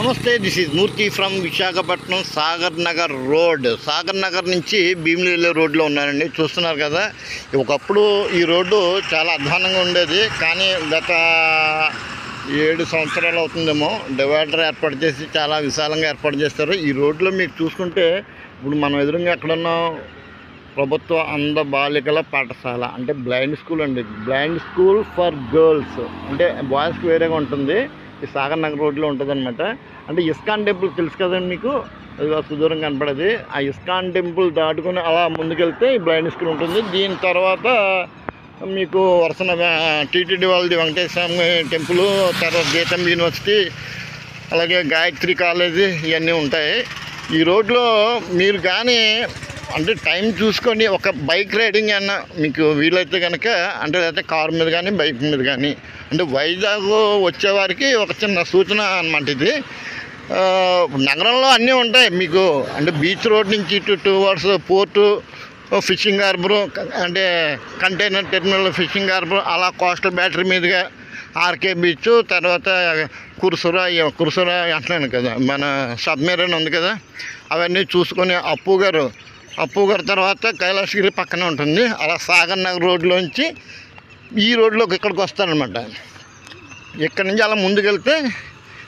నమస్తే, this is Murthy from Visakhapatnam Sagar Nagar road. Sagar Nagar నుంచి భీమిలి వెళ్ళే రోడ్లో ఉన్నానండి. చూస్తున్నారు కదా, ఒకప్పుడు ఈ రోడ్డు చాలా అధ్వానంగా ఉండేది. కానీ గత 7 సంవత్సరాలు అవుతుందేమో డివైడర్ ఏర్పాటు చేసి చాలా విశాలంగా ఏర్పాటు చేస్తారు. ఈ రోడ్లో మీకు చూసుకుంటే ఇప్పుడు మనం ఎదురుగా ఎక్కడున్నాం, ప్రభుత్వ అంధ బాలికల పాఠశాల అంటే బ్లైండ్ స్కూల్ అండి. బ్లైండ్ స్కూల్ ఫర్ గర్ల్స్ అంటే బాయ్స్కి వేరేగా ఉంటుంది. ఈ సాగర్ నగర్ రోడ్లో ఉంటుంది అనమాట. అంటే ఇస్కాన్ టెంపుల్ తెలుసు కదండి మీకు, అది సుదూరం కనపడేది. ఆ ఇస్కాన్ టెంపుల్ దాటుకుని అలా ముందుకెళ్తే ఈ బ్లైండ్ స్కూల్ ఉంటుంది. దీని తర్వాత మీకు వరుసన టీటీడీ వాళ్ళది వెంకటేశ్వర టెంపుల్, తర్వాత గీతం యూనివర్సిటీ, అలాగే గాయత్రి కాలేజీ ఇవన్నీ ఉంటాయి. ఈ రోడ్లో మీరు కానీ అంటే టైం చూసుకొని ఒక బైక్ రైడింగ్ అన్న మీకు వీలైతే కనుక, అంటే లేకపోతే కారు మీద కానీ బైక్ మీద కానీ, అంటే వైజాగ్ వచ్చేవారికి ఒక చిన్న సూచన అన్నమాట ఇది. నగరంలో అన్నీ ఉంటాయి మీకు, అంటే బీచ్ రోడ్ నుంచి ఇటు 2 hours పోర్టు, ఫిషింగ్ హార్బరు, అంటే కంటైనర్ టెర్మినల్, ఫిషింగ్ హార్బర్, అలా కోస్టల్ బ్యాటరీ మీదుగా ఆర్కే బీచ్, తర్వాత కుర్సురా అంటున్నాను కదా, మన సబ్మెరైన్ ఉంది కదా, అవన్నీ చూసుకొని అప్పు గారు తర్వాత కైలాసగిరి పక్కనే ఉంటుంది. అలా సాగర్ నగర్ రోడ్లోంచి ఈ రోడ్లోకి ఇక్కడికి వస్తారనమాట. ఇక్కడ నుంచి అలా ముందుకెళ్తే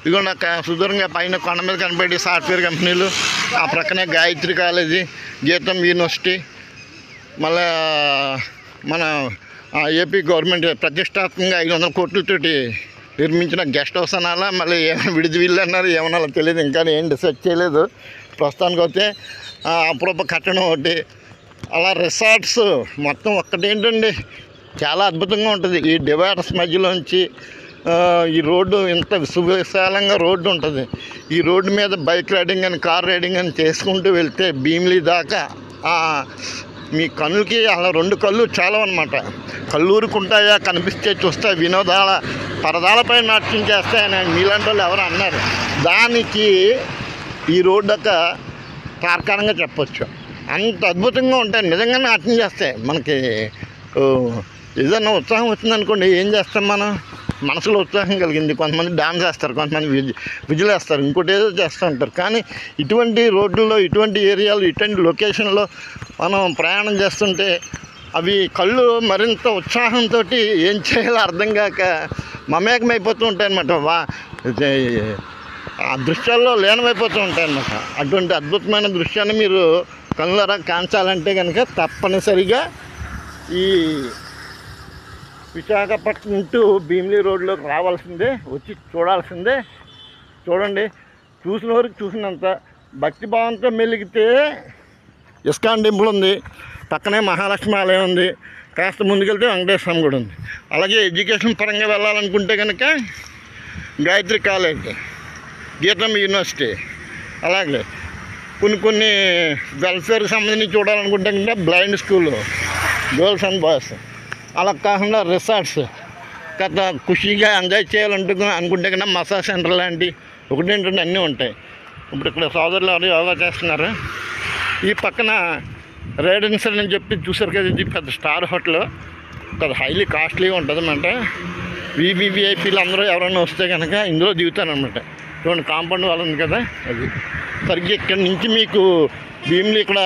ఇదిగో నాకు సుదూరంగా పైన కొండ మీద కనపడే సాఫ్ట్వేర్ కంపెనీలు, ఆ ప్రక్కనే గాయత్రి కాలేజీ, గీతం యూనివర్సిటీ, మళ్ళా మన ఏపీ గవర్నమెంట్ ప్రతిష్టాత్మకంగా 500 కోట్లతోటి నిర్మించిన గెస్ట్ హౌస్ అనాలా, మళ్ళీ ఏమైనా విడిది వీళ్ళు అన్నారు, ఏమన్నా తెలియదు, ఇంకా ఏం డిసైడ్ చేయలేదు. ప్రస్తుతానికి అయితే అప్పుడప్ప కట్టడం ఒకటి, అలా రిసార్ట్స్ మొత్తం ఒక్కటేంటండి, చాలా అద్భుతంగా ఉంటుంది. ఈ డివైడర్స్ మధ్యలోంచి ఈ రోడ్డు ఇంత సువిశాలంగా రోడ్డు ఉంటుంది. ఈ రోడ్డు మీద బైక్ రైడింగ్ అని, కార్ రైడింగ్ అని చేసుకుంటూ వెళ్తే భీమిలి దాకా మీ కళ్ళుకి అలా 2 కళ్ళు చాలా అనమాట. కళ్ళూరుకుంటాయా, కనిపిస్తే చూస్తే వినోదాల పరదాలపై నాట్యం చేస్తాయని మీలాంటి వాళ్ళు ఎవరు అన్నారు. దానికి ఈ రోడ్డు ఒక తార్కాణంగా చెప్పచ్చు. అంత అద్భుతంగా ఉంటాయి, నిజంగా నాట్యం చేస్తాయి. మనకి ఏదన్నా ఉత్సాహం వచ్చిందనుకోండి, ఏం చేస్తాం మనం, మనసులో ఉత్సాహం కలిగింది, కొంతమంది డాన్స్ వేస్తారు, కొంతమంది విజిల్ వేస్తారు, ఇంకోటి ఏదో చేస్తూ ఉంటారు. కానీ ఇటువంటి రోడ్లలో, ఇటువంటి ఏరియాలు, ఇటువంటి లొకేషన్లో మనం ప్రయాణం చేస్తుంటే అవి కళ్ళు మరింత ఉత్సాహంతో ఏం చేయాలో అర్థం కాక మమేకమైపోతూ ఉంటాయి అన్నమాట. ఆ దృశ్యాల్లో లీనమైపోతూ ఉంటాయి అన్నమాట. అటువంటి అద్భుతమైన దృశ్యాన్ని మీరు కళ్ళారా కాంచాలంటే కనుక తప్పనిసరిగా ఈ విశాఖపట్నం టు భీమిలి రోడ్లోకి రావాల్సిందే, వచ్చి చూడాల్సిందే. చూడండి, చూసిన వరకు చూసినంత భక్తిభావంతో మెలిగితే ఇస్కాన్ టెంపుల్ ఉంది, పక్కనే మహాలక్ష్మి ఆలయం ఉంది, కాస్త ముందుకెళ్తే వెంకటేశ్వరం గుడి ఉంది. అలాగే ఎడ్యుకేషన్ పరంగా వెళ్ళాలనుకుంటే కనుక గాయత్రి కాలేజ్, గీతం యూనివర్సిటీ, అలాగే కొన్ని వెల్ఫేర్కి సంబంధించి చూడాలనుకుంటే కనుక blind school girls and boys, అలా కాకుండా రిసార్ట్స్, గత ఖుషీగా ఎంజాయ్ అనుకుంటే కన్నా మసాజ్ సెంటర్ లాంటి ఒకటేంటంటే అన్నీ ఉంటాయి. ఇప్పుడు ఇక్కడ సోదరులు ఎవరు యోగా చేస్తున్నారు. ఈ పక్కన రేడెన్సర్ అని చెప్పి చూసారు కదా, ఇది పెద్ద స్టార్ హోటల్, అది హైలీ కాస్ట్లీగా ఉంటుంది అన్నమాట. వివిఐపీలు అందరూ ఎవరైనా వస్తే కనుక ఇందులో దిగుతారనమాట. చూడండి, కాంపౌండ్ వాళ్ళు ఉంది కదా, అది సరిగ్గా ఇక్కడి నుంచి మీకు భీమిలి ఇక్కడ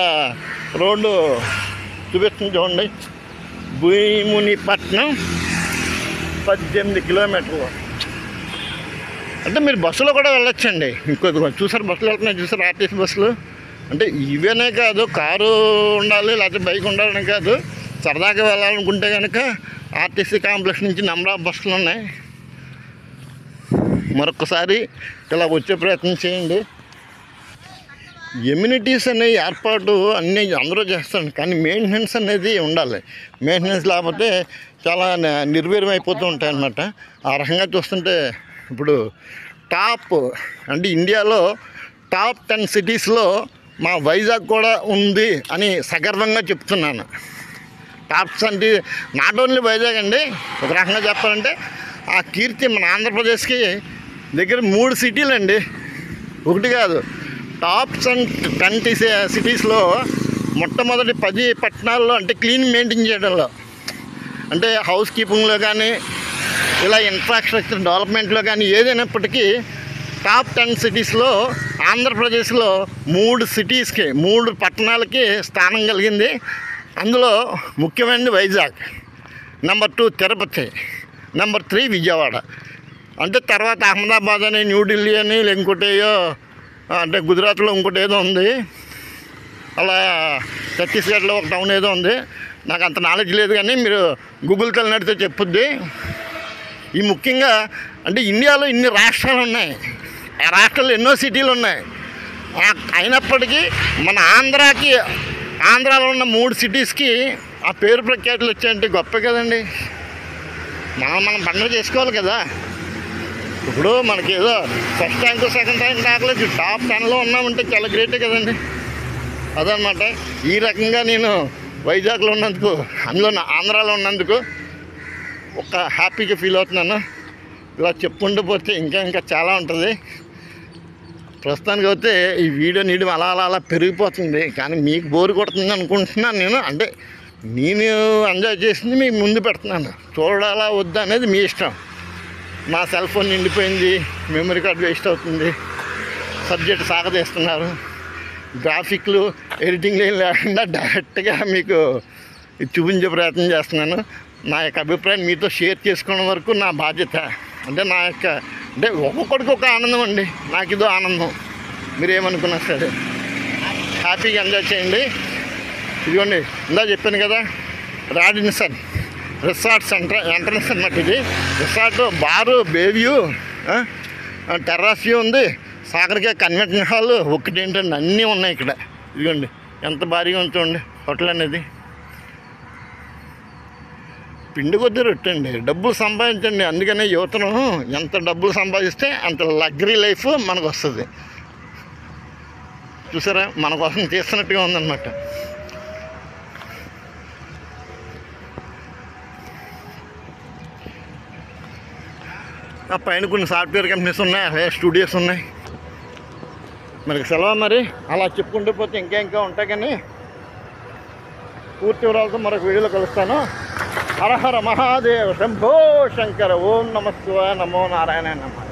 రోడ్డు చూపిస్తుంది. చూడండి, భీమునిపట్నం 18 కిలోమీటర్లు. అంటే మీరు బస్సులో కూడా వెళ్ళొచ్చండి. ఇంకొక చూసారు బస్సులు వెళ్తున్నాయి, చూసారు ఆర్టీసీ బస్సులు. అంటే ఇవేనే కాదు, కారు ఉండాలి లేకపోతే బైక్ ఉండాలని కాదు, సరదాగా వెళ్ళాలనుకుంటే కనుక ఆర్టీసీ కాంప్లెక్స్ నుంచి నెంబర్ ఆఫ్ బస్సులు ఉన్నాయి. మరొకసారి ఇలా వచ్చే ప్రయత్నం చేయండి. ఎమ్యూనిటీస్ అనే ఏర్పాటు అన్నీ అందరూ చేస్తారు, కానీ మెయింటెనెన్స్ అనేది ఉండాలి. మెయింటెనెన్స్ లేకపోతే చాలా నిర్వీర్యం అయిపోతూ ఉంటాయి అన్నమాట. ఆ రకంగా చూస్తుంటే ఇప్పుడు టాప్ అంటే ఇండియాలో టాప్ 10 సిటీస్లో మా వైజాగ్ కూడా ఉంది అని సగర్వంగా చెప్తున్నాను. టాప్స్ అంటే నాట్ ఓన్లీ వైజాగ్ అండి, ఒక రకంగా చెప్పాలంటే ఆ కీర్తి మన ఆంధ్రప్రదేశ్కి దగ్గర 3 సిటీలు అండి, ఒకటి కాదు. టాప్స్ అండ్ 20 సిటీస్లో మొట్టమొదటి 10 పట్టణాల్లో, అంటే క్లీన్ మెయింటైన్ చేయడంలో, అంటే హౌస్ కీపింగ్లో కానీ ఇలా ఇన్ఫ్రాస్ట్రక్చర్ డెవలప్మెంట్లో కానీ ఏదైనప్పటికీ టాప్ 10 సిటీస్లో ఆంధ్రప్రదేశ్లో 3 సిటీస్కి 3 పట్టణాలకి స్థానం కలిగింది. అందులో ముఖ్యమైనది వైజాగ్, నెంబర్ 2 తిరుపతి, నెంబర్ 3 విజయవాడ. అంటే తర్వాత అహ్మదాబాద్ అని, న్యూఢిల్లీ అని, ఇంకోటేయో అంటే గుజరాత్లో ఇంకోటి ఏదో ఉంది, అలా ఛత్తీస్గఢ్లో ఒక టౌన్ ఏదో ఉంది. నాకు అంత నాలెడ్జ్ లేదు, కానీ మీరు గూగుల్కి వెళ్ళినట్టు చెప్పుద్ది. ఈ ముఖ్యంగా అంటే ఇండియాలో ఇన్ని రాష్ట్రాలు ఉన్నాయి, ఆ రాష్ట్రాల్లో ఎన్నో సిటీలు ఉన్నాయి. అయినప్పటికీ మన ఆంధ్రాలో ఉన్న 3 సిటీస్కి ఆ పేరు ప్రఖ్యాతులు వచ్చాయంటే గొప్ప కదండి. మనం పండుగ చేసుకోవాలి కదా. ఇప్పుడు మనకి ఏదో ఫస్ట్ ర్యాంక్ సెకండ్ ర్యాంక్ రాకలేదు, టాప్ 10లో ఉన్నామంటే చాలా గ్రేటే కదండి. అదనమాట. ఈ రకంగా నేను వైజాగ్లో ఉన్నందుకు, అందులో ఆంధ్రాలో ఉన్నందుకు ఒక హ్యాపీగా ఫీల్ అవుతున్నాను. ఇలా చెప్పుకుంటూ పోతే ఇంకా చాలా ఉంటుంది. ప్రస్తుతానికి అయితే ఈ వీడియో నీడు అలా పెరిగిపోతుంది, కానీ మీకు బోరు కొడుతుంది అనుకుంటున్నాను నేను. అంటే నేను ఎంజాయ్ చేసింది మీకు ముందు పెడుతున్నాను, చూడాలా వద్దా అనేది మీ ఇష్టం. నా సెల్ ఫోన్ నిండిపోయింది, మెమరీ కార్డ్ వేస్ట్ అవుతుంది, సబ్జెక్ట్ సాగదీస్తున్నారు, గ్రాఫిక్లు ఎడిటింగ్ లేకుండా డైరెక్ట్గా మీకు చూపించే ప్రయత్నం చేస్తున్నాను. నా యొక్క అభిప్రాయం మీతో షేర్ చేసుకోవడం వరకు నా బాధ్యత. అంటే నా యొక్క అంటే ఒక్కొక్కడికి ఒక ఆనందం అండి, నాకు ఇదో ఆనందం. మీరేమనుకున్నా సరే హ్యాపీగా ఎంజాయ్ చేయండి. ఇదిగోండి, ఇందా చెప్పాను కదా, రాడిన్సన్ రిసార్ట్స్ ఎంట్రన్స్ అన్నమాట. ఇది రిసార్ట్, బారు, బేవ్యూ, టెర్రాస్ వ్యూ ఉంది, సాగర్కే కన్వెన్షన్ హాల్, ఒకటి ఏంటండి అన్నీ ఉన్నాయి ఇక్కడ. ఇదిగోండి ఎంత భారీగా ఉంటుందండి హోటల్ అనేది. పిండి కొద్దీ రొట్టండి, డబ్బులు సంపాదించండి. అందుకనే యువతను ఎంత డబ్బులు సంపాదిస్తే అంత లగ్జరీ లైఫ్ మనకు వస్తుంది. చూసారా, మన కోసం తీస్తున్నట్టుగా ఉందన్నమాట. ఆ పైన కొన్ని సాఫ్ట్వేర్ కంపెనీస్ ఉన్నాయి, అలాగే స్టూడియోస్ ఉన్నాయి. మనకి సెలవు. మరి అలా చెప్పుకుంటూ పోతే ఇంకా ఉంటాయి, కానీ పూర్తి వివరాలతో మరొక వీడియోలో కలుస్తాను. హర హర మహాదేవ, శంభో శంకర, ఓం నమ శివాయ, నమో నారాయణ నమః.